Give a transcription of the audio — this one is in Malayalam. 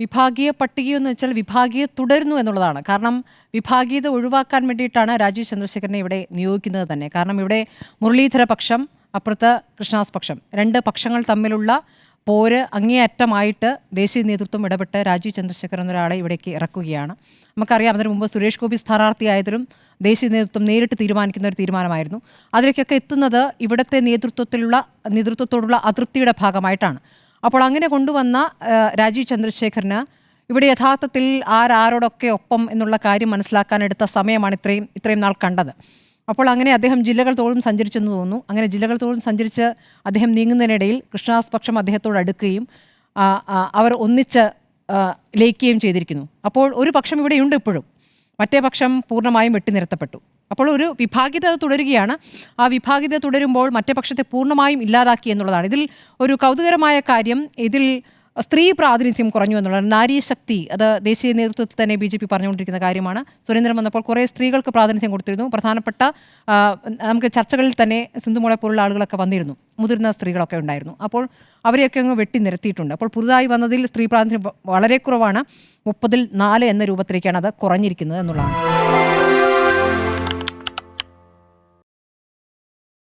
വിഭാഗീയ പട്ടികയെന്ന് വെച്ചാൽ വിഭാഗീയ തുടരുന്നു എന്നുള്ളതാണ്. കാരണം വിഭാഗീയത ഒഴിവാക്കാൻ വേണ്ടിയിട്ടാണ് രാജീവ് ചന്ദ്രശേഖരനെ ഇവിടെ നിയോഗിക്കുന്നത് തന്നെ. കാരണം ഇവിടെ മുരളീധര പക്ഷം, അപ്പുറത്ത് കൃഷ്ണദാസ് പക്ഷം, രണ്ട് പക്ഷങ്ങൾ തമ്മിലുള്ള പോര് അങ്ങേയറ്റമായിട്ട് ദേശീയ നേതൃത്വം ഇടപെട്ട് രാജീവ് ചന്ദ്രശേഖരൻ എന്നൊരാളെ ഇവിടേക്ക് ഇറക്കുകയാണ്. നമുക്കറിയാം, അതിനു മുമ്പ് സുരേഷ് ഗോപി സ്ഥാനാർത്ഥിയായതിലും ദേശീയ നേതൃത്വം നേരിട്ട് തീരുമാനിക്കുന്ന ഒരു തീരുമാനമായിരുന്നു. അതിലേക്കൊക്കെ എത്തുന്നത് ഇവിടുത്തെ നേതൃത്വത്തോടുള്ള അതൃപ്തിയുടെ ഭാഗമായിട്ടാണ്. അപ്പോൾ അങ്ങനെ കൊണ്ടുവന്ന രാജീവ് ചന്ദ്രശേഖരന് ഇവിടെ യഥാർത്ഥത്തിൽ ആരോടൊക്കെ ഒപ്പം എന്നുള്ള കാര്യം മനസ്സിലാക്കാനെടുത്ത സമയമാണ് ഇത്രയും നാൾ കണ്ടത്. അപ്പോൾ അങ്ങനെ അദ്ദേഹം ജില്ലകൾ തോറും സഞ്ചരിച്ചെന്ന് തോന്നുന്നു. അങ്ങനെ ജില്ലകൾ തോറും സഞ്ചരിച്ച് അദ്ദേഹം നീങ്ങുന്നതിനിടയിൽ കൃഷ്ണദാസ് പക്ഷം അദ്ദേഹത്തോട് അടുക്കുകയും അവർ ഒന്നിച്ച് ലയിക്കുകയും ചെയ്തിരിക്കുന്നു. അപ്പോൾ ഒരു പക്ഷം ഇവിടെയുണ്ട് ഇപ്പോഴും, മറ്റേ പക്ഷം പൂർണ്ണമായും വെട്ടിനിരത്തപ്പെട്ടു. അപ്പോൾ ഒരു വിഭാഗീയത തുടരുകയാണ്. ആ വിഭാഗീയത തുടരുമ്പോൾ മറ്റേ പക്ഷത്തെ പൂർണ്ണമായും ഇല്ലാതാക്കി എന്നുള്ളതാണ്. ഇതിൽ ഒരു കൗതുകരമായ കാര്യം, ഇതിൽ സ്ത്രീ പ്രാതിനിധ്യം കുറഞ്ഞു എന്നുള്ളതാണ്. നാരീശക്തി, അത് ദേശീയ നേതൃത്വത്തിൽ തന്നെ BJP പറഞ്ഞുകൊണ്ടിരിക്കുന്ന കാര്യമാണ്. സുരേന്ദ്രൻ വന്നപ്പോൾ കുറേ സ്ത്രീകൾക്ക് പ്രാതിനിധ്യം കൊടുത്തിരുന്നു. പ്രധാനപ്പെട്ട നമുക്ക് ചർച്ചകളിൽ തന്നെ സിന്ധുമോളെ പോലുള്ള ആളുകളൊക്കെ വന്നിരുന്നു, മുതിർന്ന സ്ത്രീകളൊക്കെ ഉണ്ടായിരുന്നു. അപ്പോൾ അവരെയൊക്കെ അങ്ങ് വെട്ടി നിരത്തിയിട്ടുണ്ട്. അപ്പോൾ പുതുതായി വന്നതിൽ സ്ത്രീ പ്രാതിനിധ്യം വളരെ കുറവാണ്. 30-ൽ 4 എന്ന രൂപത്തിലേക്കാണ് അത് കുറഞ്ഞിരിക്കുന്നത് എന്നുള്ളതാണ്.